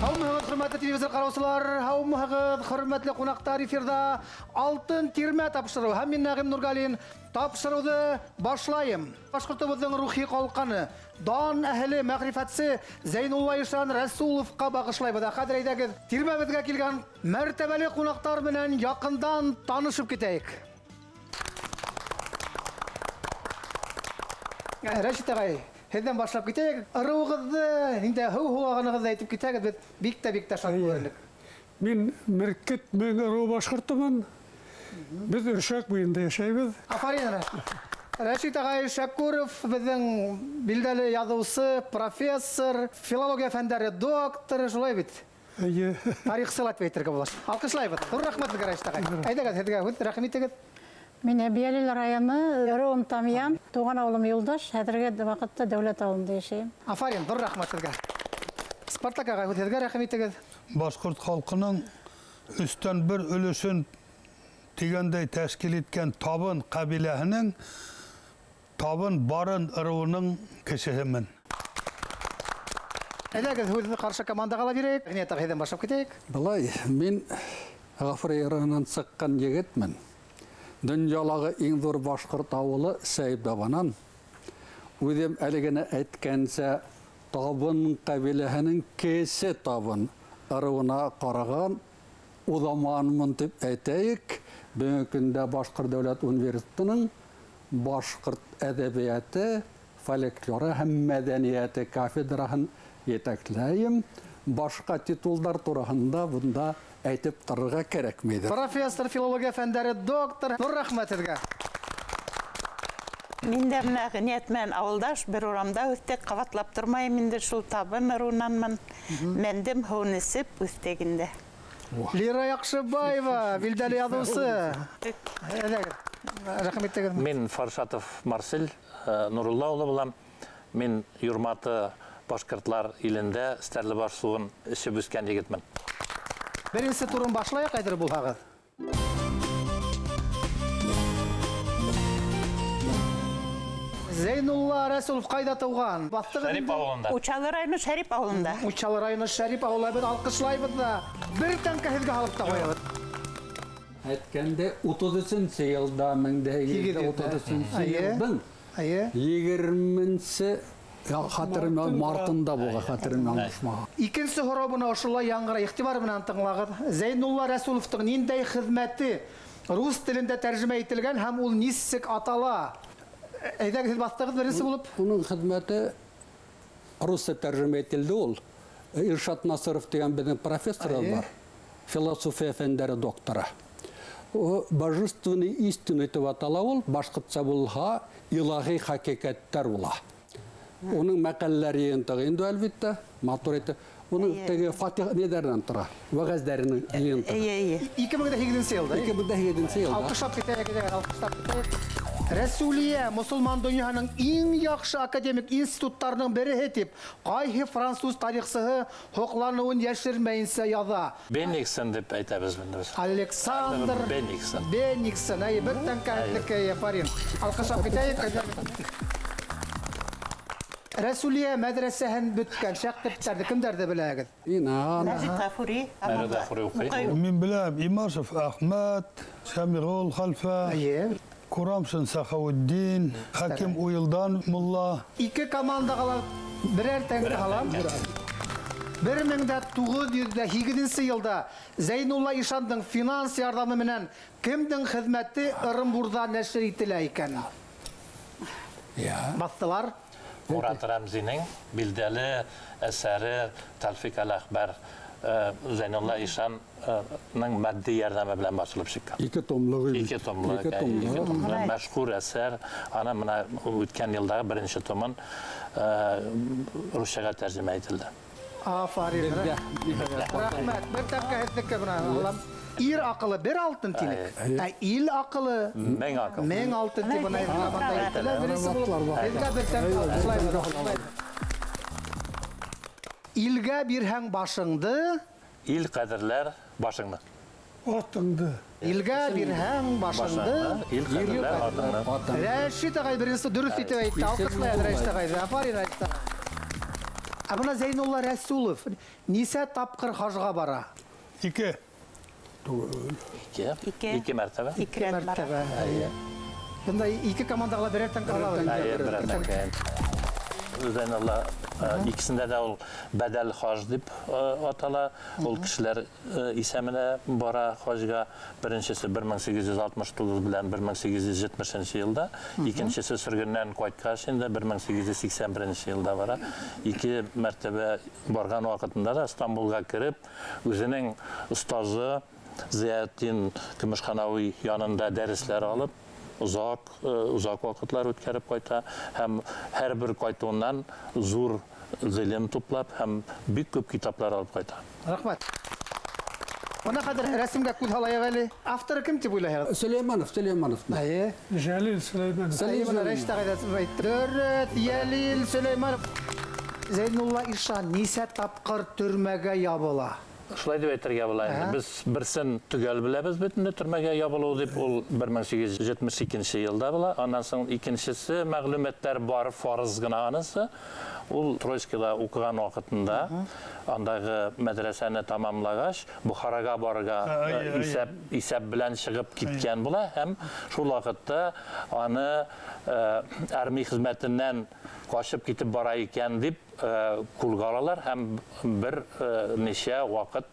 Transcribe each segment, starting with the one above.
Hürmetli televizyon karavaçılar, hürmetli konaklar efirde altın tirme tapşırı. Hem ben Nagim Nurgalin tapşırıды başlayım. Başkırtımыздың ruhi kalkanı, dan ehli mağrifetsi Zeynullah İşan Resulovқа bağışlayбыз. Kadir eydегі tirmemizге келген mərtəbəli konaklar менен yakından tanışıp кетейік. Рәшит ағай, Hedden başlayıp gidecek. Arığızdı, ninde hıvağınızı aytıp gidecek. Bikte şart görünük. Мен Меркет мен ару башқұртымын. Біз Үршак бойында yaşayбыз. Aferin. Рәшит ағай Шакуров біздің білдәлі язушы, профессор, филология фәндері доктор, жолай бит. Тарих сылат бейтерге болаш. Алқышлайбыз. Рахмет бізге Рәшит ағай. Айдағыз, Hedдегі рахмет егіз. Мен Биялил районы Ром Тамиян, туған ауылым Юлдаш, хәзірге вакытта дәүләт авылында яшәйм. Афарин, dur рахмет бізге. Спартак ағай, Hedдегі рахмет егіз. Башқұрт халқының үстен бір үлісін дегендей тәшкіл еткен табын қабиләһінің табын барын ырыуының кішісімін. Әдәгіз, өзі қаршы команда қала берейік. Ғинет ағайдан башып кетейік. Былай, мен Ғафыр Ерінен сыққан егетмін. Дүнялағы ең зор башқұрт ауылы Сәйбдабанан. Өзім әлігіні әйткенсе табын қабиләһінің кесі табын ырыуына қараған ұзаманымын деп әйтейік. Бүгінгі күнде Башқұрт Дәулет университетінің Башқұрт әдебиеті, фольклоры һәм мәдәнияты кафедраһын етәкләйім. Башқа титулдар турасында бұнда әйтеп торырга кирәкмәйдер. Профессор, филология фәндәре доктор, dur рәхмәт сезгә. Мин дә менә Гыниятмен авылдаш бер урамда үстек кабатлап тормайым инде шул табын ырунанмын. Мендем һөнисеп үстегендә. Лира Яхшыбаева, билдәле язучы. Рәхмәт сезгә. Мен Фаршатов Марсель Нурулла улы булам. Мен Юрматы Башкортлар илендә Стәрлебаш суын эчеп үскән егетмен. Беренче турын башлайык, әйдер булһагыз. Зейнулла Рәсулов кайда туган? Шәрип авылында. Учалы районы Шәрип авылында. Учалы районы Шәрип авылы бит алкышлайбыз да. Бер тәңкә һезгә алып та коябыз. Әйткәндә 33-нче елда 1933 елның 20-нче хатırım мартында булга хатırım аңлашмага. Икенче хорабына ошолай яңгыра игътибар менән тыңлагыз. Зейнулла Рәсуловтың ниндәй хезмәте рус телендә тәрҗемә ителгән һәм ул нисек атала? Әйдәгез бастыгыз беренче булып. Уның хезмәте русча тәрҗемә ителде ул. Иршат Насыров дигән безнең профессор бар. Философия фәннәре докторы. Божественный истина дип атала ул, башкортча булса илаһи хакыйкатьтәр була. Onun мәкәлләре инде әлбәттә матур итә. Оның теге Фатих недәрдән тора. Вагазларының янында. 2008 елда. 2008 елда. Алкышлап китәйек, алкышлап китәйек. Рәсүлия мусулман дөньяның иң яхшы академик институтларының бере дип, кайһы француз тарихчысы хоклануын яшермәенсә яза. Бенниксон дип әйтәбез без. Александр Бенниксон. Бенниксон, бер тәңкәлеккә яфарин. Алкышлап китәйек. Рәсүлия мәдрәсәһен бүткән шәкертләрне кемдәрдә беләгез? Мәҗит Гафури. Мен беләм Имашев Ахмад, Шамирул Халфа, Курамшин Сахауддин, Хаким Уилдан Мулла. Ике командага берәр тәңкә алам. 1908 елда Зейнулла Ишандың финанс ярдәме менән кемдең хезмәте Ырымбурда нәшер ителә икән? Бастылар. Мурат Рамзинең билдәле әсәре Талфик әл-Әхбар Зейнулла Ишанның матди ярдәме белән басылып чыккан. 2 томлыгы. 2 томлык. Мәшһүр әсәр. Ана менә үткән елдагы беренче томын русчага тәрҗемә ителде. Афарин. Рәхмәт. Бер тәңкә һезгә белән. İr akıllı bir altın tinik. İl akıllı. Мен акыл. Мен altın tinik. Buna yapılamanda yetiler. Birisi bulup. İlga bir tane İlga bir hang başındı. İl kadirler başыңды. Atыңды. İlga bir hang başındı. İl kadirler atыңды. Rəşid ağay birisi dürüst itib aytdı. Alqışlayın Rəşid ağay. Afarin Rəşid ağay. Абына Зейнулла Рәсулов нисә тапқыр хажға бара? 2. Ике мәртәбә. Ике Мәртәбә. Бында 2 командага берәртен кала. Зейнулла икісінде де ол бәдәл хаж деп атала. Ол кішілер исәміне бара хажға. Біріншісі 1869 білән 1870 елда. Икіншісі сүргіннен қайтқаш енді 1881 елда бара. 2 мәртәбә барған вақытында да Стамбулға кіріп, өзінің ұстазы Зиятин Көмішханауи янында дәріслер алып, uzak vakitler ötkərib qayta, hem her bir qaytığından zor zilim toplap, hem büyük köp kitaplar alıp qayta. Рахмат. Ona kadar resimge kul halaya gali. Aftarı kim ti buyla her? Süleymanov. Aye. Jalil Süleyman. Süleyman Reşta gayda Dörret Yelil Süleymanov. Zeyнулла İrşan nise tapqır türmege yabıla. Шулай деп әйтергә була инде. Без берсен төгәл беләбез бит инде төрмәгә ябылу дип ул 1872 елда була. Аннан соң икенчесе мәгълүматлар бар фарыз гына анысы. Ул Троицкида укыган вакытында андагы мәдрәсәне тамамлагач Бухарага барырга исәп белән чыгып киткән була һәм шул вакытта аны армия хезмәтеннән качып китеп бара икән дип кулга алалар һәм бер ничә вакыт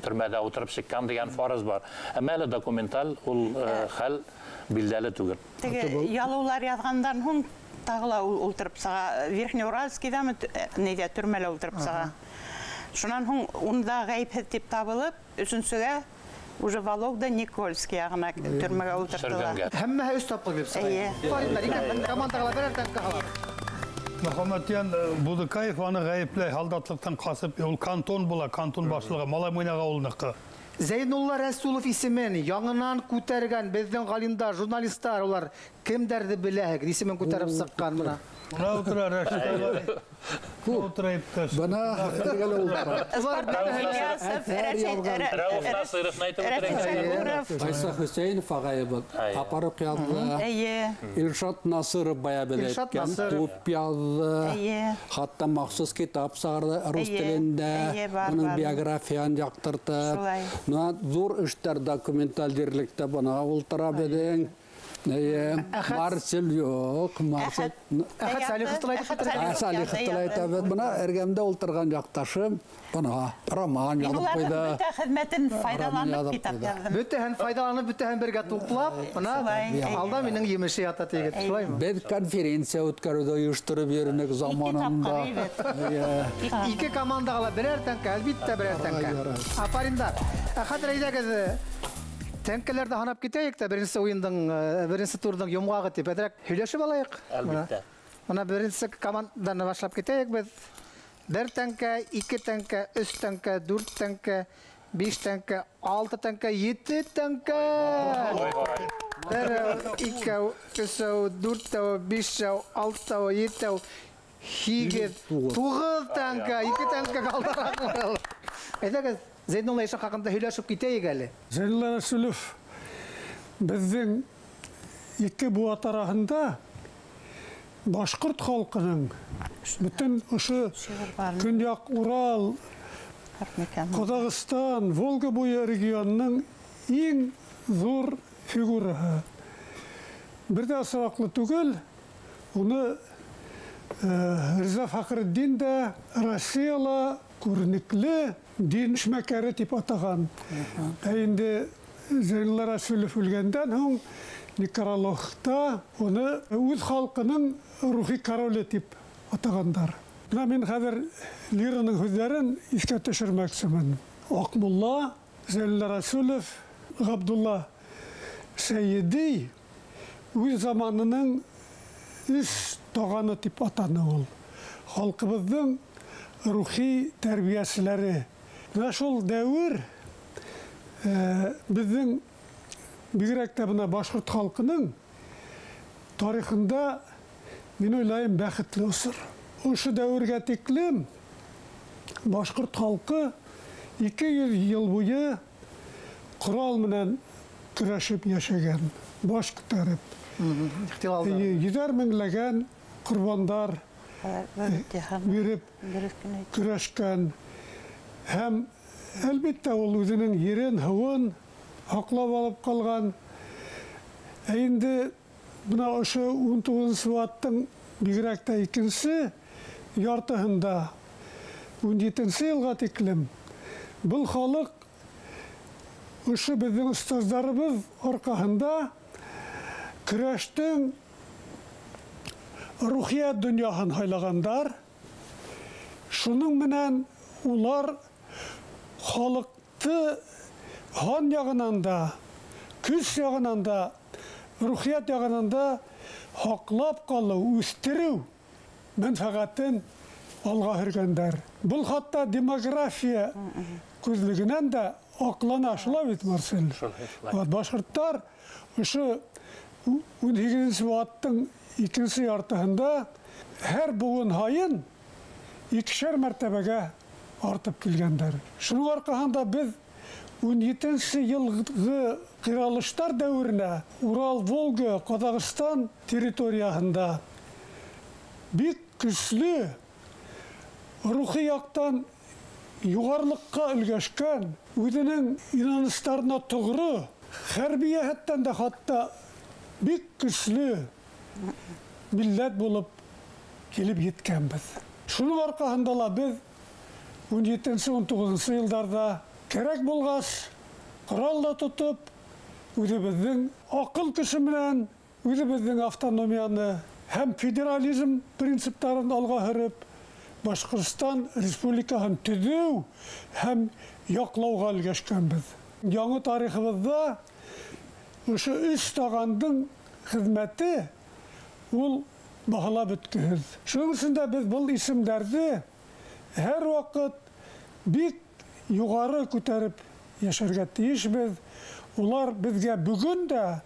төрмәдә утырып чыккан дигән фарыз бар. Әмма әле документаль ул хәл билдәле түгел. Теге ялуулар язгандан һуң тагыла ултырып сага Верхнеуральскийда неде төрмәлә ултырып сага. Шунан һуң унда гаепһез дип табылып, өченчегә уже Вологда Никольский ягына төрмәгә ултыртылар. Һәммәһе өч тапқыр дип сорый. Фариндар икән командага берәртен калар. Мөхәммәтиян Будыкаев аны гаепләй халдатлыктан касып, ул кантон була, кантон башлыгы Малаймойнага авылныкы. Зейнулла Рәсулов исемен яңынан күтәргән безнең галимдар, журналистлар, улар кемдәрде беләһек, исемен күтәреп сыккан мына. Мына утыра Рәшит. Утыра иптәш. Bana ergele ultra. Рәүф Насыйров әйтеп үтәргән. Айса Хусейнов агайыбыз апарып язды. Илшат Насыров бая беләткән. Туп язды. Хатта махсус китап сарды рус телендә. Аның биографиян яктыртып. Зур эштәр документаль дирлекте бана ултыра бедең. Марсел yok. Марсел. Салих Тылайтабет. Бына эргәмдә ултырган якташым. Бына роман язып куйды. Хезмәтен файдаланып китап язды. Бөтәһен файдаланып, бөтәһен бергә туплап, мына алда минең емеше ята тегет. Шулаймы? Без конференция үткәрүдә оештырып йөрнек заманында. 2 командага берәр тәнкә, әлбиттә берәр тәнкә. Афариндар. Хәзер әйдәгез тәнкәләрдә һанап китәйек тә беренче уенның, беренче турның йомгагы дип әдрәк һөйләшеп алайык. Әлбиттә. Мына беренче командадан башлап китәйек без. 1 тәнкә, 2 тәнкә, 3 тәнкә, 4 тәнкә, 5 тәнкә, 6 тәнкә, 7 тәнкә. 1, 2, 3, 4, 5, 6, 7, 9 тәнкә, 2 тәнкә калдырак. Әйдәгез Зейнулла Ишан хакында һөйләшеп китәйек әле. Зейнулла Рәсулов безнең 2 буат арасында башкорт халкының бөтен ошо Көньяк Урал, Казакстан, Волга буе регионының иң зур фигураһы. Бер дә саклы түгел, уны Риза Фахриддин дә Россияла күренекле дин эшмәкәре дип атаган. Инде Зейнулла Рәсулов үлгәндән һуң Никарагуада уны үз халкының рухи короле дип атагандар. Менә мин хәзер лираның сүзләрен искә төшермәкчемен. Акмулла, Зейнулла Рәсулов, Габдулла Сәйеди үз заманының үз таганы дип атаны ул. Халкыбызның рухи тәрбияселәре. Менә шул дәвер безнең бигрәк тә бына башкорт халкының тарихында мин уйлайм бәхетле усыр. Ошо дәвергә тиклем башкорт халкы 200 ел буе корал менән көрәшеп яшәгән, баш күтәреп. Йөзәр меңләгән корбандар беріп күрәшкән. Һәм әлбәттә ул үзенең ерен, һавын аклап алып калган. Инде бuna ошо 19 аттың бигрәк тә икенче яртыһында 17 елга тиклем бұл халык ошо безнең остаздарыбыз аркаһында көрәштең рухият дөньяһын хайлагандар. Шуның менән улар халыкты хан ягынан да, көч ягынан да, рухият ягынан да хаклап калу, үстерү мәнфәгатен алга һөргәннәр. Бұл хатта демография күзлегеннән дә аклана, шулай бит, Марсель. Башкортлар ошо 18 аттың икенче яртыһында һәр буын һайын 2 мәртәбәгә артып килгәннәр. Шуның аркаһында без 17 елгы кыралыштар дәверенә Урал, Волга, Казакстан территориясында бик көчле рухи яктан югарлыкка өлгәшкән, үзенең инаныстарына тугры, хәрби яһәттән дә хатта бик көчле милләт булып килеп җиткәнбез. Шуның аркаһында ла без 17-19 елларда кирәк булгач корал да тотып, үзебезнең акыл көче белән үзебезнең автономияны һәм федерализм принципларын алга һөреп, Башкортстан республикасын төзү һәм яклауга өлгәшкәнбез. Яңа тарихыбызда ошо 3 тагандың хезмәте ул баһалап беткән. Шуның өчен дә без бу исемнәрне һәр вакыт бик югары күтәреп яшәргә тиешбез. Улар безгә бүген дә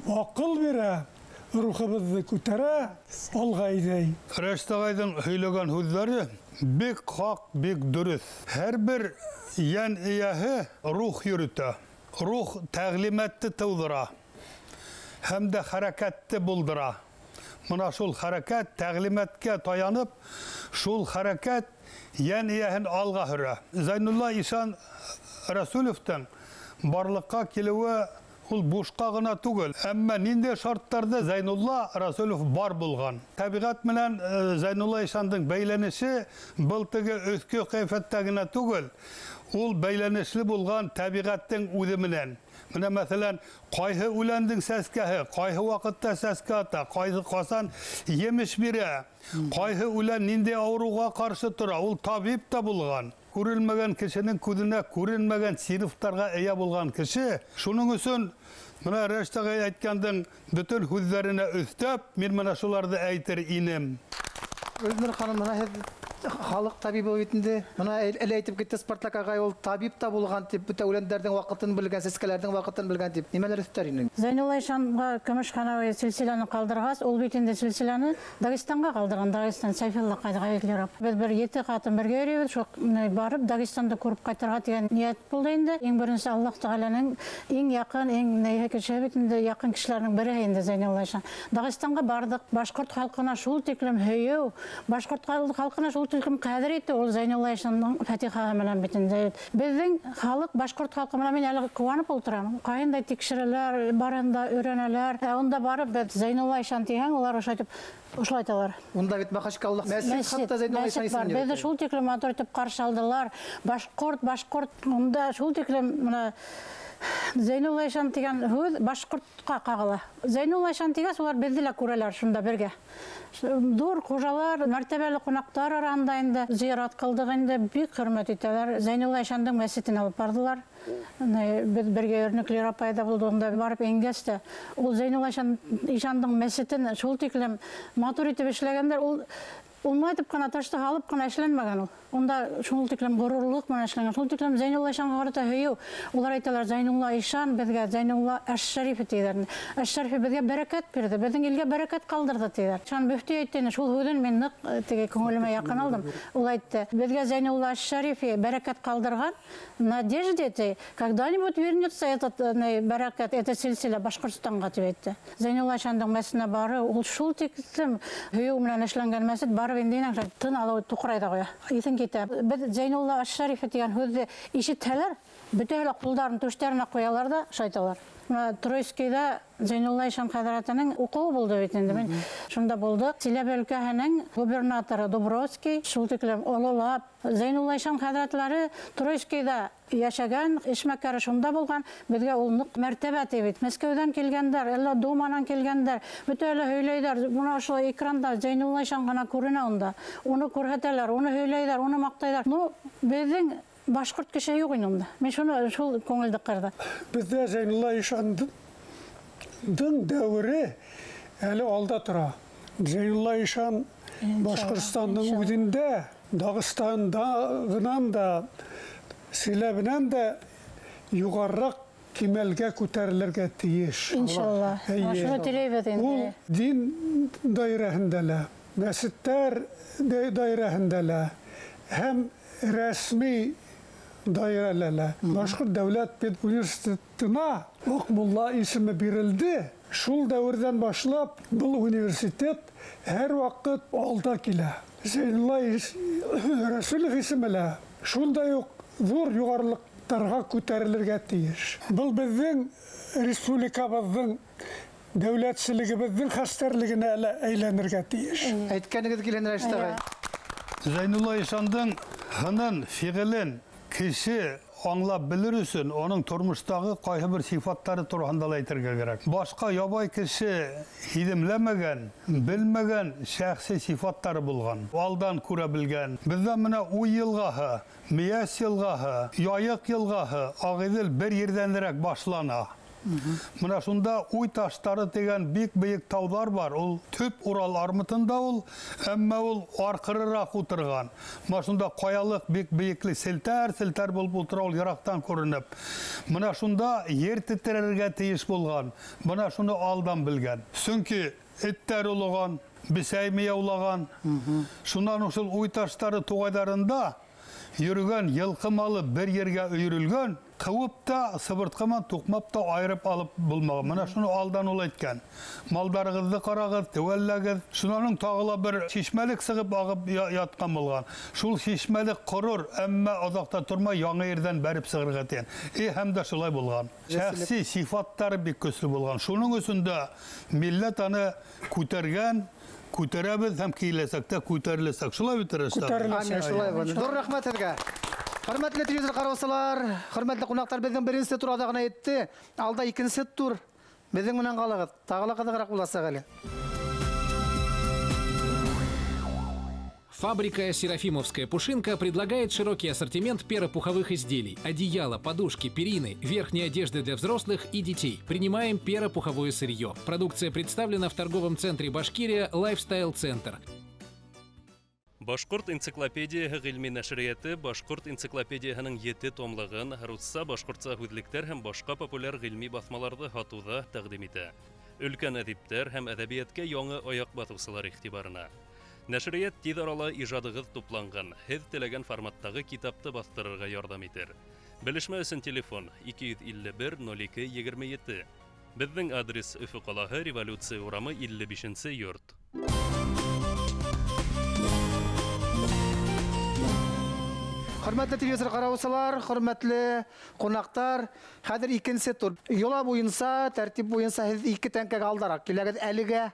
акыл бирә, рухыбызны күтәрә, алга идей. Рәштагайдың һөйләгән һүзләре бик хак, бик дөрес. Һәрбер ян ияһе рух йөртә. Рух тәгълиматты тудыра. Һәм дә хәрәкәтте булдыра. Мына шул хәрәкәт тәгълиматкә таянып, шул хәрәкәт ян ияһен алга һөрә. Зайнулла Ишан Расуловтың барлыкка килүе ул бушка гына түгел, әмма нинди шарттарда Зайнулла Расулов бар булган. Табигать менән Зайнулла Ишандың бәйләнеше былтыгы өскө кыйфәттә генә түгел, ул бәйләнешле булган табигатьтың үзе менән. Менә мәсәлән, кайһы үләндең сәскәһе, кайһы вакытта сәскә ата, кайһы касан емеш бирә, кайһы үлән нинди авыруга каршы тора, ул табиб та булган. Күрелмәгән кешенең күзенә күренмәгән сыйныфтарга ия булган кеше. Шуның өчен менә Рәштәгай әйткәндең бөтен һүзләренә өстәп, мин менә шуларны әйтер инем. Өзмөр ханым, мына халык табибы битинде, мына әле әйтеп китте Спартак агай, ул табиб та булган дип, бүтә үләннәрнең вакытын белгән, сәскәләрнең вакытын белгән дип. Нимәләр өстәр инең? Зайнулла Ишанга көмешханавый силсиланы калдыргас, ул бит инде силсиланы Дагестанга калдырган, Дагестан Сайфулла кайгылырап. Без бер 7 катын бергә йөрибез, шул барып Дагестанды күреп кайтырга дигән ният булды инде. Иң беренче Аллаһ Тәгаләнең иң якын, иң нәйһә кеше бит инде якын кешеләрнең бере инде Зайнулла Ишан. Дагестанга бардык, башкорт халкына шул тиклем һөйү, башкорт халкына шул тиклем кадер итте ул Зайнулла Ишанның фатихаһы менән бит инде. Безнең халык, башкорт халкы менән мин әле куанып утырам. Кайында тикшерәләр, барында өйрәнәләр. Анда барып без Зайнулла Ишан дигән, улар ошо айталар. Унда бит Махачкаллык мәсҗид хатта Зайнулла Ишан исеменә. Бездә шул тиклем матур итеп каршы алдылар. Башкорт монда шул тиклем менә Зайнулла Ишан дигән һүз башкортка кагыла. Зайнулла Ишан дигән улар безне лә күрәләр шунда бергә. Дур хужалар, мәртәбәле кунактар арасында инде зиярат кылдык инде, бик хөрмәт итәләр. Зайнулла Ишандың мәсҗиден алып бардылар. Без бергә өрнекләр апайда булдыгында барып иңгәстә. Ул Зайнулла Ишандың мәсҗиден шул тиклем матур итеп эшләгәннәр, ул Улмайтып кына ташты алып кына эшләнмәгән ул. Онда шул тиклем горурлык менән эшләнгән. Шул тиклем Зайнулла Ишанга карата һөйү. Улар әйтәләр, Зайнулла Ишан безгә Зайнулла Әш-Шәриф диләр. Әш-Шәриф безгә бәрәкәт бирде. Безнең илгә бәрәкәт калдырды диләр. Шан мөфти әйтте, шул һүзен мин нык теге күңелемә якын алдым. Ул әйтте, безгә Зайнулла Әш-Шәриф бәрәкәт калдырган. Надежда, когда-нибудь вернется этот бәрәкәт, эта силсилә Башкортстанга дип әйтте. Зайнулла Ишандың мәсҗиденә бары, ул шул тиклем һөйү менән эшләнгән мәсҗид бары барып индейнен тын алып туқырайды қоя. Исен кете. Біз Зейнулла Аш-Шариф деген сөзді ишетсәләр, бөтәле кулдарын түштеріне қоялар да шайталар. Тройскийда Зейнулла Ишан хәзрәтенең укуы булды бит инде. Мин шунда булдык. Силәбе өлкәһенең губернаторы Дубровский, шул тиклем олылап, Зейнулла Ишан хәзрәтләре Тройскийда яшәгән, эшмәкәре шунда булган. Безгә ул нык мәртәбә тибет. Мәскәүдән килгәндәр, әллә Думаннан килгәндәр, бөтәле һөйләйдәр. Буна шул экранда Зейнулла Ишан гына күренә унда. Уны күрһәтәләр, уны һөйләйдәр, уны мактайдәр. Ну, безнең башкорт кеше юк инде. Мен шуны шул күңелдә кырды. Бездә Зейнулла Ишандың дәвре әле алда тора. Зейнулла Ишан Башкортстанның үзендә, Дагыстанда гынан да, Силәбенән дә югарырак кимәлгә күтәрелергә тиеш. Иншалла. Шуны теләйбез инде. Ул дин даирәһендә, мәсеттәр даирәһендә һәм рәсми даирәләр. Башкорт дәүләт университетына Акмулла исеме бирелде. Шул дәвердән башлап был университет һәр вакыт алда килә. Зейнулла Рәсүлов исеме шундай ук зур югарылыктарга күтәрелергә тиеш. Был безнең республикабызның дәүләтчелегебезнең хәстәрлегенә әйләнергә тиеш. Әйткәнегез килгән рәштәгә. Зейнулла Ишандың хынын, фигылен кеше аңлап белер өчен аның тормыштагы кайсы бер сифаттары турында әйтергә кирәк. Башка ябай кеше хидемләмәгән, белмәгән шәхси сифаттары булган. Алдан күрә белгән. Бездә менә Уй елгаһы, Мияс елгаһы, Яйык елгаһы, Агыйдел бер ердәнрәк башлана. Менә шунда Уй таштары дигән бик бөек таулар бар. Ул төп Урал армытында ул, әмма ул аркырырак утырган. Менә шунда каялык бик бөекле селтәр булып утыра, ул ярактан күренеп. Менә шунда ер тетрәргә тиеш булган. Менә шуны алдан белгән. Чөнки эттәр улаган, бисәйме яулаган. Шуннан ушул Уй таштары тугайдарында йөргән йылкы малы бер ергә өйрелгән. Кывып та, сыбырткыман туқмап та айырып алып булмаган. Менә шуны алдан ул әйткән. Малдарыгызны карагыз, тәвәлләгез. Шуның тагыла бер чишмәлек сыгып агып яткан булган. Шул чишмәлек корыр, әмма азакта тормай яңа ердән бәреп сыгырга тиен. Һәм дә шулай булган. Шәхси сифаттары бик көчле булган. Шуның өчен дә милләт аны күтәргән, күтәрәбез һәм киләсәктә күтәрелсәк. Шулай бетерәсез. Зур рәхмәт сезгә. Хөрмәтле телевизор караучылар, хөрмәтле кунаклар, безнең беренче турда гына әйтте. Алда икенче тур. Безнең менән калыгыз. Тагыла кызыграк буласы әле. Фабрика «Серафимовская пушинка» предлагает широкий ассортимент перопуховых изделий. Одеяла, подушки, перины, верхней одежды для взрослых и детей. Принимаем перопуховое сырье. Продукция представлена в торговом центре «Башкирия» Lifestyle Center. Башкорт энциклопедияһы гыйльми нәшрияты Башкорт энциклопедияһының 7 томлыгын русса, башкортса һүзлектәр һәм башка популяр гыйльми басмаларны һатуда тәкъдим итә. Өлкән әдиптәр һәм әдәбиятка яңа аяк басучылар игътибарына. Нәшрият тиз арала иҗадыгыз тупланган, һез теләгән форматтагы китапты бастырырга ярдәм итер. Белешмә өчен телефон 251 02 27. Безнең адрес Өфе калаһы, Революция урамы 55-нче йорт. Хөрмәтле телевизор караучылар, хөрмәтле кунактар, хәзер икенче тур. Юла буенча, тәртип буенча һез 2 тәңкәгә алдарак киләгез әлегә.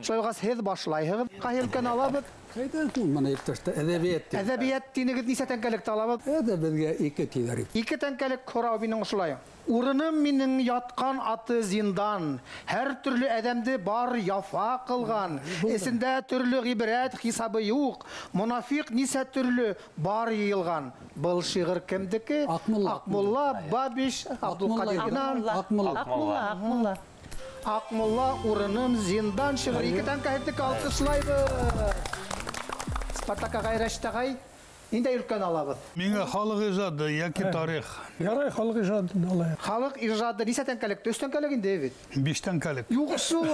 Шуйгас һез башлайһыгыз. Кайылкан алабыз. Кайдан моны әйтәштә әдәбият. Әдәбият динегез нисә тәңкәлек алабыз? Әдәбиятка 2 тиләр. 2 тәңкәлек корау минең шулай. Урыным минең яткан аты зиндан. Һәр төрле әдәмде бар яфа кылган. Эсендә төрле гыйбрәт хисабы юк. Мунафик нисә төрле бар йыелган. Был шигырь кемдеке? Акмулла Бабиш Абдулкадирнан. Акмулла. Акмулла урыным зиндан шигырь 2 тәңкәлек алкышлайбыз. Спартака гайраштагай инде өлкән алабыз. Миңа халык иҗады яки тарих. Ярай, халык иҗатын алай. Халык иҗады нисә тәңкәлек? 3 тәңкәлек инде бит. 5 тәңкәлек. Юк шул.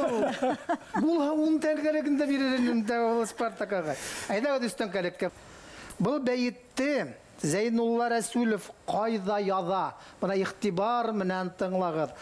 Бул 10 тәңкәлегендә бирелгән Спартакага. Әйдәгез 3 тәңкәлеккә. Бул бәйтте Зейнулла Рәсүлов кайда яза? Бuna игътибар менән тыңлагыз.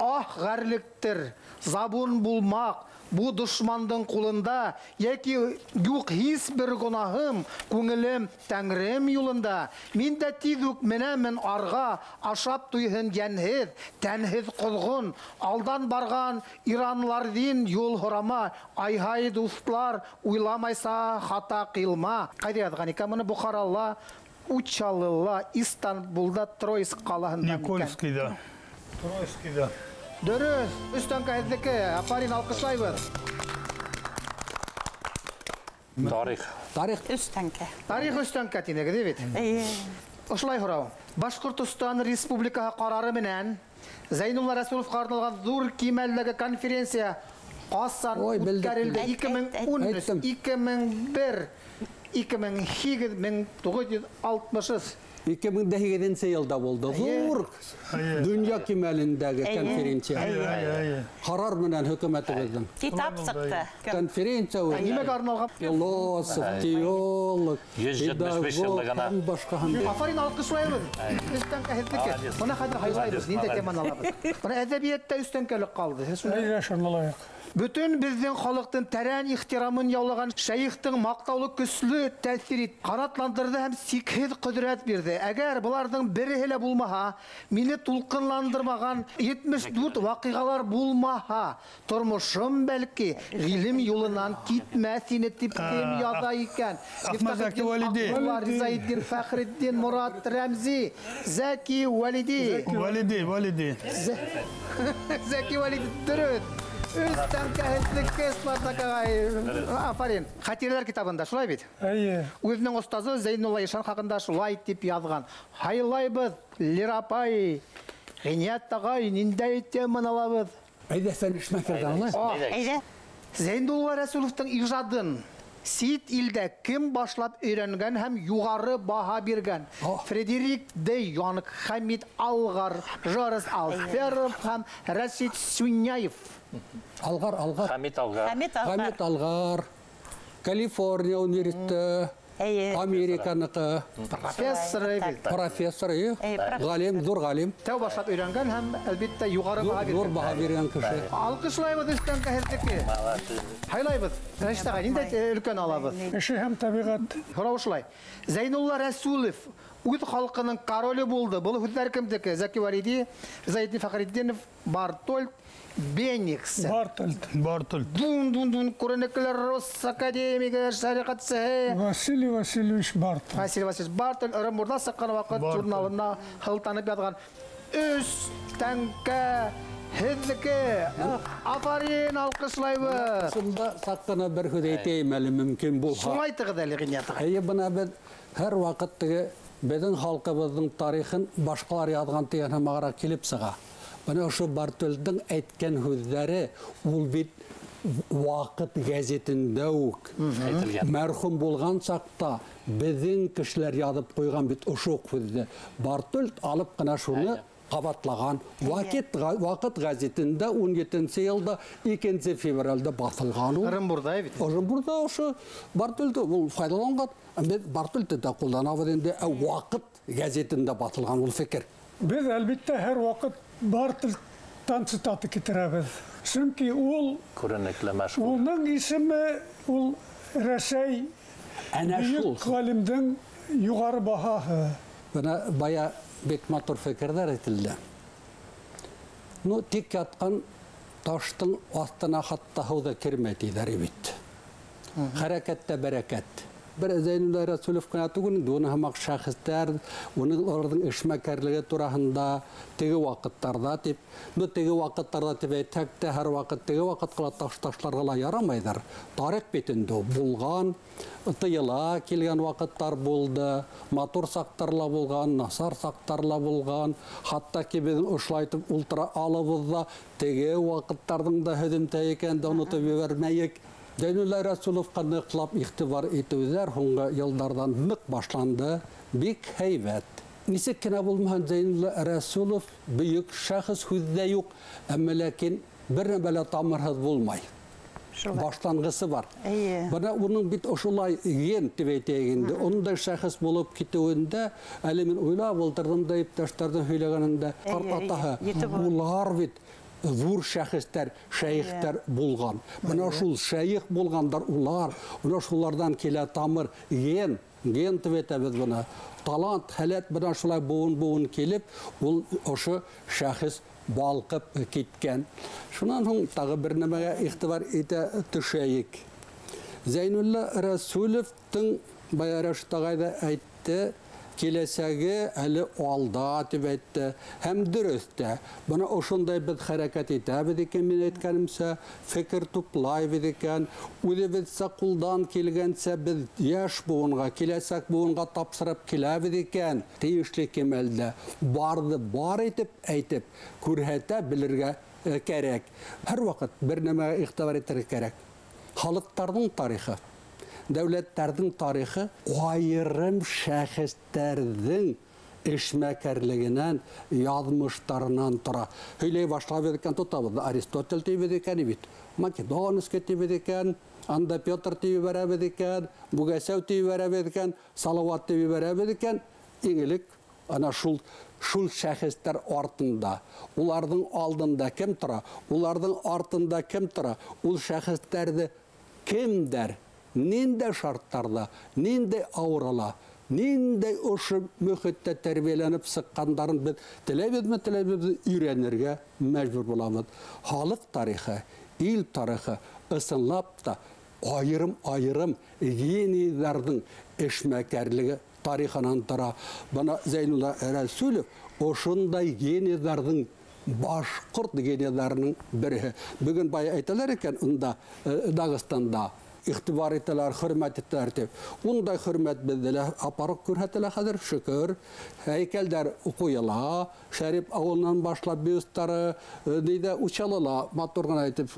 Ах, гәрлектер, забун булмак, бу душмандың кулында, яки юк хис бер гунахым, күңелем Тәңрем юлында. Мин дә тиз үк менәмен арга, ашап туйһын янһез, тәнһез козгын, алдан барган иранлар дин юл хорама, айһай дуслар, уйламайса хата кылма. Кайда язган икән моны Бухаралла, Учалыла, Истанбулда, Троицк калаһында. Никольскийда. Троицкийда. Дөрес, өстән кәһәзлеке, апарин алкышлайбыз. Тарих. Үстәнке. Тарих өстән кәтинеге, дибит. Ошылай һорау. Башкортстан Республикаһы карары менән Зәйнулла Рәсүлов каралган зур кимәллеге конференция касан үткәрелде 2013, 2001, 2008, 1960. 2008 елда булды. Зур дөнья кимәлендәге конференция. Карар менән хөкүмәтебезнең. Китап сыкты. Конференция Нимәгә арналган? философ, теолог, 175 еллыгына. башка Афарин алкышлайбыз. Өстән кәһәзлеке. Моны хәзер хайлайбыз. Нинди теманы алабыз? Моны әдәбиятта өстәнкәлек калды. Бүтін біздің халықтың тәрән ихтирамын яулаган шәйхтің мақтаулы көсле тәсир итте, канатландырды һәм сикһез құдірет бирде. Әгәр бұлардың бере лә булмаһа, мине тулкынландырмаган 74 вакыйгалар булмаһа, тормышым бәлки гыйлем юлынан китмәс ине дип яза икән. Ахмад Зәки Валиди. Ризаетдин Фәхретдин Мурат Рәмзи, Зәки Валиди. Валиди. Зәки Валиди дөрес. Üstten kəhətlikке Спартакағай. Афарин. Хатирелер китабында шулай бит? Өзінің ұстазы Зәйнулла Ишан хақында шулай деп язған. Хайлайбыз, Лирапай, Ғиният тағай, ниндәй темын алабыз. Әйдә сән эшмәкердән Әйдә. Зәйнулла Рәсүловтың ижадын Сит илдә кем башлап өйрәнгән һәм югары баһа биргән? Фредерик де Йонг, Хамид Алгар, Жорис Алферов һәм Рәшид Сүнняев. Алгар. Хамид Алгар. Хамид Алгар. Калифорния университеты. Американыкы. Профессор. Галим, зур галим. Тәү башлап өйрәнгән һәм әлбәттә югары баһа Зур биргән. баһа биргән кеше. Алкышлайбыз өстән кәһәзлеке. Хайлайбыз. Рәштәгә ниндәй өлкән алабыз? Эше һәм табигать. Һорау шулай. Зәйнулла Рәсүлов үз халкының короле булды. Бұл хүзләр кемдеке? Зәки Валиди, Зәйди Фәхретдинов, Бартольд, Беникс. Бартольд. Дун күренекләр Рос академиге шәрикатчысы. Василий Васильевич Бартольд. Василий Васильевич Бартольд Оренбурда саккан вакыт журналына хылтанып язган. Өстәнкә хезлеке. Афарин алкышлайбыз. Шунда саккана бер хүз әйтәйем әле мөмкин булса. Шулай тыгыз әле Ғиният. Әйе, бына бит һәр вакыт теге безнең халкыбызның тарихын башкалар язган дигән һәм килеп сыга. Бына ошо Бартольдың әйткән һүзләре ул бит вакыт газетында ук мәрхүм булган чакта безнең кешеләр язып куйган бит ошо һүзне. Бартольд алып кына шуны кабатлаган. Вакыт газетында 17 елда 2 февральдә басылган ул. Оренбурда бит. Оренбурда ошо Бартольд ул файдаланган. Бартольд да кулланабыз инде вакыт газетында басылган ул фикер. Без әлбәттә һәр вакыт Бартольдтан цитата китерәбез. Чөнки ул Күренекле мәшһүр. Улның исеме ул Рәсәй Әнә шул. Галимдән югары баһаһы. Бына бая бик матур фикерләр әйтелде. Ну, тик яткан таштың астына хатта һыу кирмәй диләр бит. Хәрәкәттә бәрәкәт. Бер Зәйнулла Рәсүлов кына түгел, дуны һәмәк шәхестәр, уларның эшмәкәрлеге турасында теге вакыттарда дип, бу теге вакыттарда дип әйтсәк тә һәр вакыт теге вакытка ташларга ярамайдыр. Тарих битендә булган, тыела килгән вакыттар булды, матур сактарла булган, насар сактарла булган, хатта ки без ушлайтып ултыра алыбызда теге вакыттарның да һөдемтә икән, онытып җибәрмәйек. Зәйнулла Рәсүловка ныклап игътибар итүләр һуңгы еллардан нык башланды, бик һәйбәт. Нисек кенә булмаган Зәйнулла Рәсүлов бөек шәхес һүздә юк, әмма ләкин бер нәмәлә тамырһыз булмай. Башлангысы бар. Бына уның бит ошулай ген дип әйтәгәндә, ондай шәхес булып китүендә, әле мин уйлап ултырдым да иптәшләрдән һөйләгәнендә, карт атаһы, улар бит зур шәхестәр, шәйхтәр булган. Менә шул шәйх булгандар улар, менә шулардан килә тамыр ген тип әйтәбез буны. Талант, хәләт менә шулай буын килеп, ул ошо шәхес балкып киткән. Шуннан һуң тагы бер нәмәгә игътибар итә төшәйек. Зәйнулла Рәсүлевтің баяраш тағайда әйтте, келесәге әлі алда деп әйтті, һәм дөрөстә. Бұны ошондай біз хәрәкәт итәбез екен, мен әйткәнемсә, фикер туплайбыз екен, үзебезсә кулдан килгәнсә біз яшь буынга, келәсәк буынга тапсырып киләбез екен, тиешле кемәлдә. Барды бар итеп әйтеп, күрһәтә белергә кәрәк. Һәр вакыт бер нәмәгә игътибар итәргә кәрәк. Халыктарның тарихы, дәүләтләрнең тарихы айырым шәхестәрнең эшмәкәрлегенән, язмыштарынан тора. Һөйләй башлап икән тотабыз. Аристотель тибез икән бит. Македонский тибез икән, анда Петр тибез бәрәбез икән, Бугасәү тибез бәрәбез икән, Салават тибез бәрәбез икән. Иңелек ана шул шәхестәр артында, уларның алдында кем тора, уларның артында кем тора, ул шәхестәрне кемдер, нинде шарттарда, нинде авырала, нинде ошо мөхиттә тәрбияләнеп сыккандарын без теләбезме өйрәнергә мәҗбүр булабыз. Халык тарихы, ил тарихы ысынлап та айырым генийләрнең эшмәкәрлеге тарихынан тора. Бана Зәйнулла Рәсүлев ошондай генийләрнең башкорт генийләрнең бере. Бүген бай әйтәләр икән унда Дагыстанда игътибар итәләр, хөрмәт итәләр дип. Ундай хөрмәт бездә апарып күрһәтелә хәзер, шөкер. Һәйкәлдәр куела, Шәриф авылынан башлап бюсттары, нидә учалыла, матур гына әйтеп,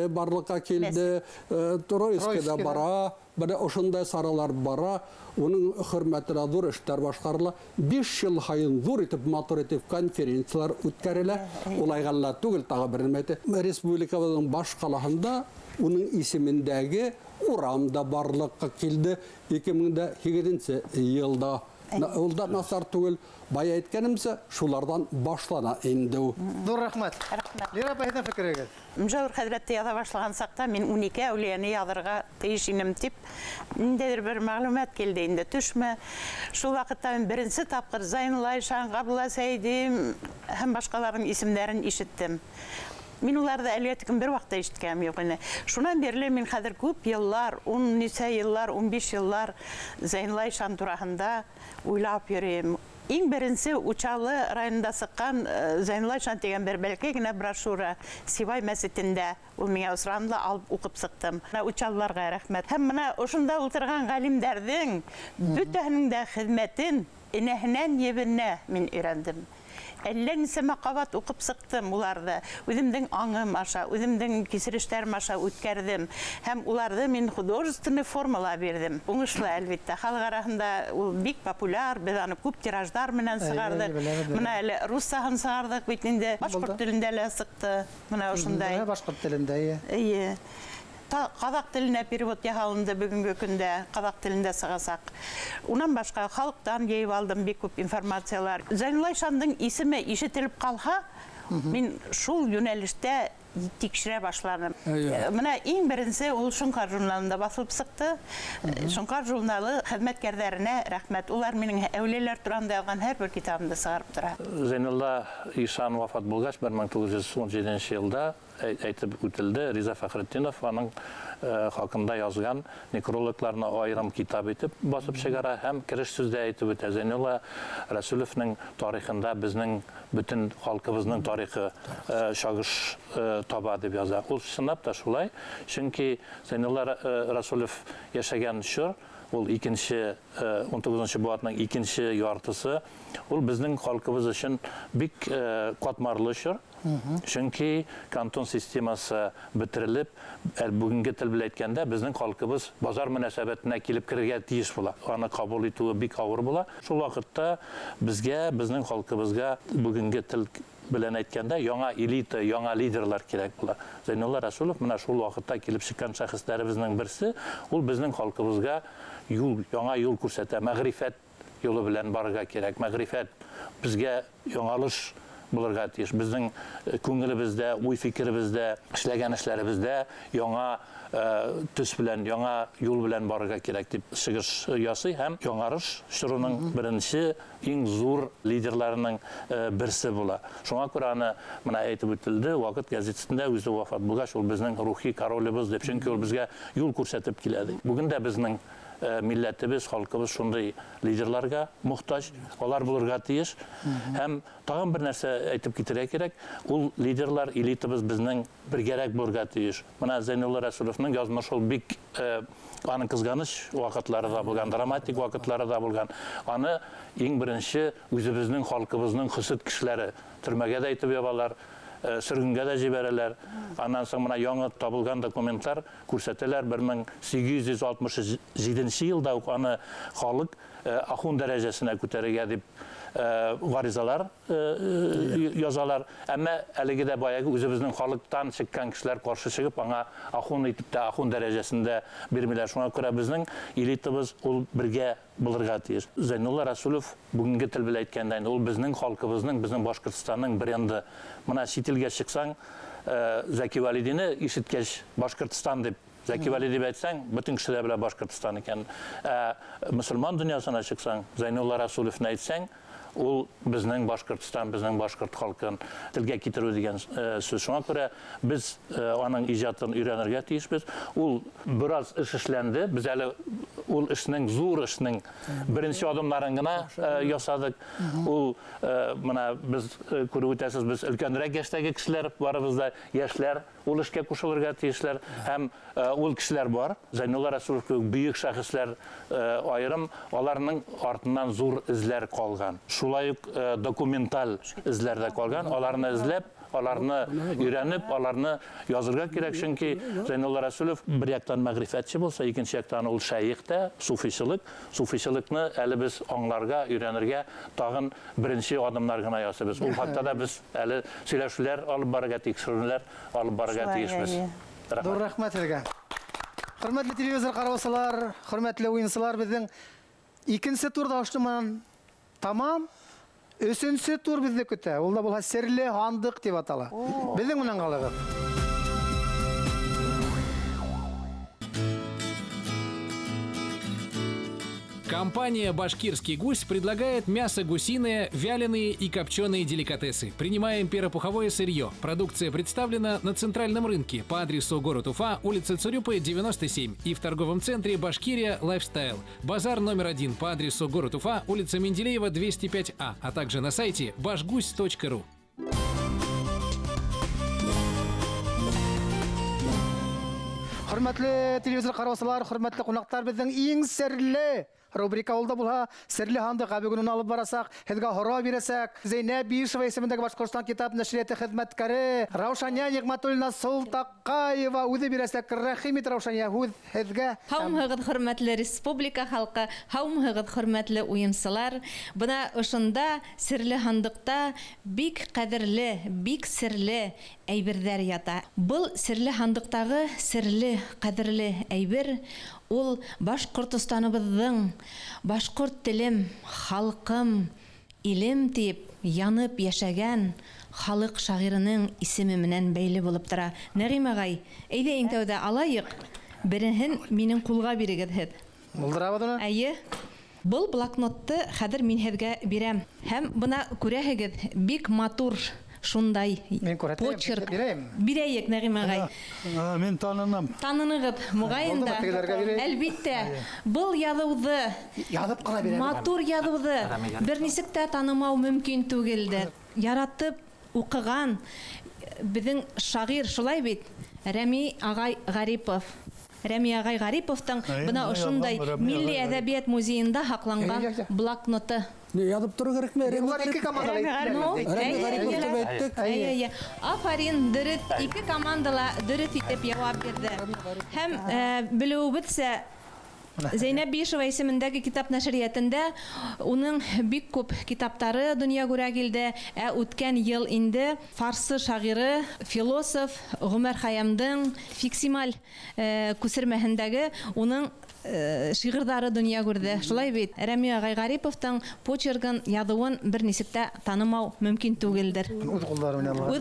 барлыкка килде, Троицкида бара, бер ошондай саралар бара, уның хөрмәтенә зур эшләр башкарыла. 5 ел хайын зур итеп, матур итеп конференциялар үткәрелә. Улайганлар түгел, тагы бер нәмә. Республикабызның баш калаһында уның исемендәге урам да барлыкка килде 2008 елда. Ул да насар түгел. Бай әйткәнемсә, шулардан башлана инде. Зур рәхмәт. Лира бәйдә фикергә. Мҗавир хәзрәтте яза башлаган сакта мин 12 әүлияне язарга тиеш инем дип, ниндидер бер мәгълүмат килде инде төшмә. Шул вакытта мин беренче тапкыр Зәйнулла Айшан, Габдулла Сәйди һәм башкаларның исемнәрен ишеттем. Мин уларда әлегә тикән бер вакытта ишеткәнем юк инде. Шуннан бирле мин хәзер күп еллар, 10 еллар, 15 еллар Зәйнулла Айшан турында уйлап йөрим. Иң беренче Учалы районында сыккан Зәйнулла Айшан дигән бер бәлки генә брошюра Сибай мәсҗидендә ул миңа усрамда алып укып сыктым. Учалыларга рәхмәт. Һәм менә ошонда утырган галимдәрнең бөтәһенең дә хезмәтен инәһеннән ебенә мин өйрәндем. Әллә нисәмә кабат укып сыктым уларда. Үземнең аңым аша, үземнең кисерештәрем аша үткәрдем. Һәм уларда мин художественный формала бирдем. Уңышлы әлбәттә. Халык арасында ул бик популяр, без аны күп тираждар менән сыгардык. Менә әле руссаһын сыгардык бит инде. Башкорт телендә лә сыкты. Менә ошондай. Башкорт телендә. Ие. Қазақ тіліне перевод яғалынды бүгінгі күнде, қазақ тілінде сығасақ. Унан башқа халықтан ейіп алдым бек көп информациялар. Зәйнулла Айшандың исеме ишетіліп қалға, мен шул юнәліште тикшіре башланым. Мына ең бірінсі ол Шұңқар журналында басылып сықты. Шұңқар журналы хезмәткәрләренә рәхмәт. Улар менің әулелер турында язган һәр бер китабымды сығарып тора. Зәйнулла Айшан вафат булгач 1917 елда әйтеп үтелде. Риза Фәхретдинов аның хакында язган некрологларына айрым китап итеп басып чыгара һәм киреш сүздә әйтеп үтә. Зәйнулла Рәсүлевнең тарихында безнең бөтен халкыбызның тарихы шагыш таба дип яза. Ул чынлап та шулай. Чөнки Зәйнулла Рәсүлев яшәгән чор ул 19 буатның 2 яртысы ул безнең халкыбыз өчен бик катмарлы чор. Чөнки кантон системасы бетерелеп, бүгенге тел белән әйткәндә безнең халкыбыз базар мөнәсәбәтенә килеп кергә тиеш була. Аны кабул итүе бик авыр була. Шул вакытта безгә, безнең халкыбызга бүгенге тел белән әйткәндә яңа элита, яңа лидерлар кирәк була. Зәйнулла Рәсүлев менә шул вакытта килеп чыккан шәхесләребезнең берсе, ул безнең халкыбызга яңа юл күрсәтә, мәгърифәт юлы белән барырга кирәк. Мәгърифәт безгә яңалыш булырга тиеш. Безнең күңелебездә, уй-фикеребездә, эшләгән эшләребездә яңа төс белән, яңа юл белән барырга кирәк дип чыгыш ясый һәм яңарыш шуның беренче иң зур лидерларының берсе була. Шуңа күрә аны менә әйтеп үтелде, Вакыт газетасында үзе вафат булгач, ул безнең рухи королебыз дип, чөнки ул безгә юл күрсәтеп киләде. Бүген дә безнең милләтебез, халкыбыз шундый лидерларга мохтаҗ, алар булырга тиеш. Һәм тагын бер нәрсә әйтеп китәргә кирәк, ул лидерлар, элитабыз безнең бергәрәк булырга тиеш. Менә Зәйнулла Рәсүловның язмышы ул бик аның кызганыч вакытлары да булган, драматик вакытлары да булган. Аны иң беренче үзебезнең халкыбызның хөсет кешеләре төрмәгә дә итеп ябалар, сөргөнгә дә җибәрәләр. Аннан соң менә яңа табылган документлар күрсәтәләр 1867 елда ук аны халык ахун дәрәҗәсенә күтәрергә дип гаризалар язалар. Әмма әлеге дә баягы үзебезнең халыктан чыккан кешеләр каршы чыгып, аңа ахун итеп тә ахун дәрәҗәсендә бирмиләр. Шуңа күрә безнең элитабыз ул бергә булырга тиеш. Зәйнулла Рәсүлов бүгенге тел белән әйткәндә, ул безнең халкыбызның, безнең Башкортстанның бренды. Менә чит-илгә чыксаң, Зәки Вәлидине ишеткәч Башкортстан дип, Зәки Вәлиди дип әйтсәң, бөтен кешеләр белә Башкортстан икән. Мөселман дөньясына чыксаң, Зәйнулла Рәсүловны әйтсәң, ул безнең Башкортстан, безнең башкорт халкын телгә китерү дигән сүз. Шуңа күрә без аның иҗатын өйрәнергә тиешбез. Ул бераз эш эшләнде. Без әле ул эшнең, зур эшнең беренче адымнарын гына ясадык. Ул менә без күреп үтәсез, без өлкәнрәк яшьтәге кешеләр барыбыз да, яшьләр ул эшкә кушылырга тиешләр. Һәм ул кешеләр бар. Зәйнулла Рәсүлов кебек бөек шәхесләр аерым, аларның артыннан зур эзләр калган. Шулай ук документаль эзләр дә калган. Аларны эзләп, аларны өйрәнеп, аларны язырга кирәк, чөнки Зәйнулла Рәсүлов бер яктан мәгърифәтче булса, икенче яктан ул шәйх тә, суфичылык. Суфичылыкны әле без аңларга, өйрәнергә тагын беренче адымнар гына ясыйбыз. Ул хакта да без әле сөйләшүләр алып барырга, тикшерүләр алып барырга тиешбез. Dur рәхмәт сезгә. Хөрмәтле телевизор караучылар, хөрмәтле уенчылар, безнең икенче турда аштыман тамам. Өченче тур безне көтә. Ул да булса серле хандык дип атала. Безнең менән калыгыз. Компания «Башкирский гусь» предлагает мясо гусиное, вяленые и копченые деликатесы. Принимаем перопуховое сырье. Продукция представлена на центральном рынке по адресу город Уфа, улица Цурюпы, 97 и в торговом центре «Башкирия Лайфстайл». Базар номер 1 по адресу город Уфа, улица Менделеева, 205А, а также на сайте bashguсь.ru. Хөрмәтле телевизор караучылар, хөрмәтле кунаклар, безнең иң серле рубрика улда булса, серле хандык бүгін алып барасак, һезгә хора бирәсәк. Зәйнәп Биишева исемендәге Башкортстан китап нәшрияты хезмәткәре Раушания Нигъматуллина Султакаева үзе бирәсәк. Рәхим ит, Раушания, һезгә. Һаумыгыз хөрмәтле республика халкы, һаумыгыз хөрмәтле уенчылар. Бына ошында серле хандыкта бик кадерле, бик серле әйберләр ята. Бұл серле хандыктагы серле, кадерле әйбер ул Башкортстаныбызның башкорт телем, халкым, илем дип янып яшәгән халык шагыйрының исеме менән бәйле булып тора. Нәгыйм агай, әйдә иң тәүдә алайык. Беренчен минем кулга бирегез һез. Булдырабыз. Әйе. Бұл блокнотты хәзер мин һезгә бирәм. Һәм бuna күрәһегез, бик матур шундай почерк бирәйек, Нәгыйм агай. Мин танынам. Таныныгыз, мугаен да. Әлбиттә, бұл язуды, язып кына бирәм. Матур язуды бернисек тә танымау мөмкин түгелдер. Яратып укыган безнең шагыйрь шулай бит, Рәми агай Гарипов. Рәми агай Гариповтың бына ошундай Милли әдәбият музеенда һакланган блокноты. Язып торырга кирәк. Афарин, дөрес, ике командала дөрес итеп җавап бирде. Һәм белүебезчә Зәйнәп Биишева исемендәге китап нәшриятендә уның бик күп китаптары дөнья күрә килде. Үткән ел инде фарсы шагыйры, философ Гомәр Хаямдың Фиксималь күсермәһендәге уның шигырьдары дөнья күрде. Шулай бит, Рәмия Гайгариповтың почеркын, язуын бер нисектә танымау мөмкин түгелдер. Үз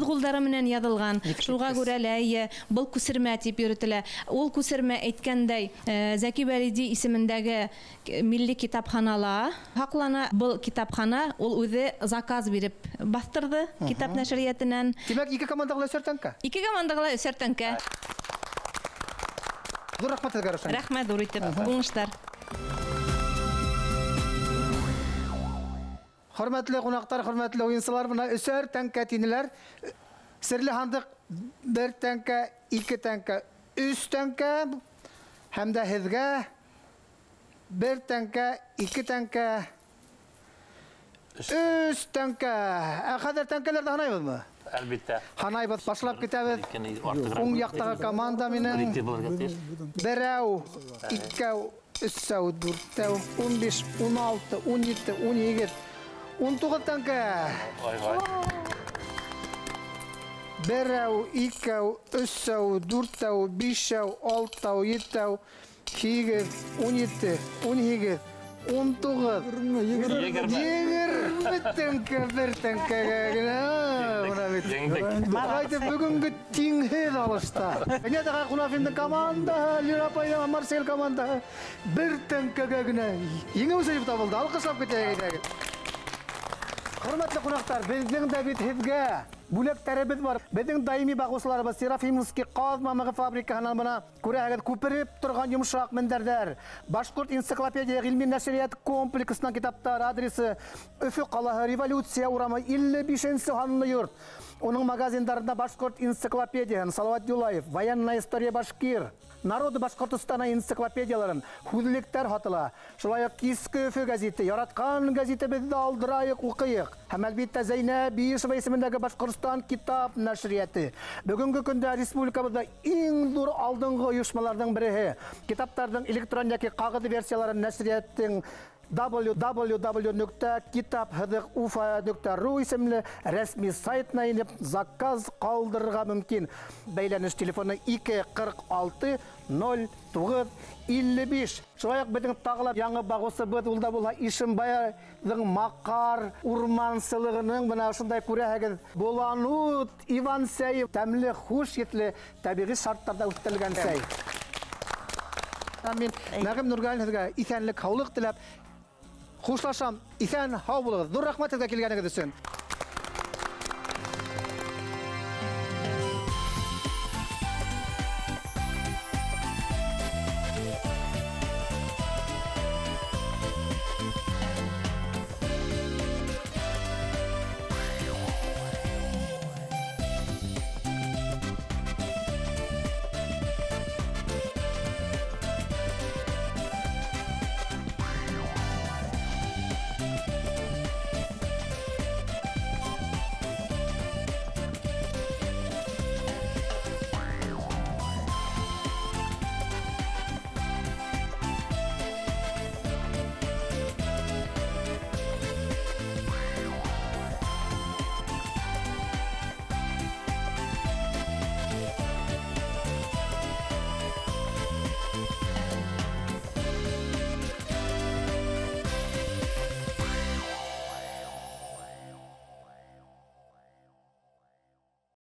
куллары менән язылган. Шуңа күрә ләйе был күсермә дип йөртелә. Ул күсермә әйткәндәй, Зәки Вәлиди исемендәге милли китапханала хаклана. Был китапхана ул үзе заказ биреп бастырды китап нәшриятеннән. Димәк, 2 командага өсәртәнкә. 2 командага өсәртәнкә. Зур рәхмәт сезгә, Рәшән. Рәхмәт, dur итеп. Уңыштар. Хөрмәтле кунаклар, хөрмәтле уенчылар, буна өсәр тәнкә тинеләр. Серле хандык 1 тәнкә, 2 тәнкә, 3 тәнкә һәм дә һезгә 1 тәнкә, 2 тәнкә, 3 тәнкә. Хәзер тәнкәләрдә һанайбызмы? Әлбәттә. Һанайбыз, башлап китәбез. Уң яктагы команда минең 1, 2, 3, 4, 15, 16, 17, 17, 19 тәнкә. 1, 2, 3, 4, 5, 6, 7, 8, 17, 18, 19, 20 тәнкә, 1 тәнкәгә генә. Мағайды бүгінгі теңхед алышта. Әне дәға Құнафиндің команда, Лирапайда Марсель команда 1 тәнкәгә генә. Еңі өсіп табылды, алқышлап кетеді. Құрметлі қонақтар, біздің дә бит һезгә бүләктәребез бар. Безнең даими багышларыбыз Серафимовский каз мамыгы фабрикаһынан бына күрәгез күпереп торган йомшак мендәрдәр. Башкорт энциклопедия гыйльми нәшрият комплексының китаптар адресы Өфе калаһы Революция урамы 55-нче ханлы йорт. Оның магазиндарында Башкорт энциклопедияһын, Салават Юлаев, Военная история Башкир, Народы Башкортостана энциклопедияларын, художниктар хатыла. Шулай ук Киске Өфе газеты, Яраткан газетебезде алдырайык, укыйык. Һәм әлбәттә Зәйнәп Биишева исемендәге Башкортстан китап нәшрияты. Бүгенге көндә республикабызда иң зур алдынгы оешмаларның бере. Китаптарның электрон яки кагыз версияларын нәшрияттың www.kitaphzigufa.ru исемле рәсми сайтына инеп заказ калдырырга мөмкин. Бәйләнеш телефоны 246 09 55. Шулай ук безнең тагылар яңа багысыбыз ул да була Ишембайның Макар урмансылыгының менә шундай күрәһегез Боланут Иван Сәев тәмле хуш етле табигый шартларда үстерелгән сәй. Мин Нәгым Нургалинга исәнлек, һаулык теләп хушлашам. Исән һау булыгыз. Зур рәхмәт сезгә килгәнегез өчен.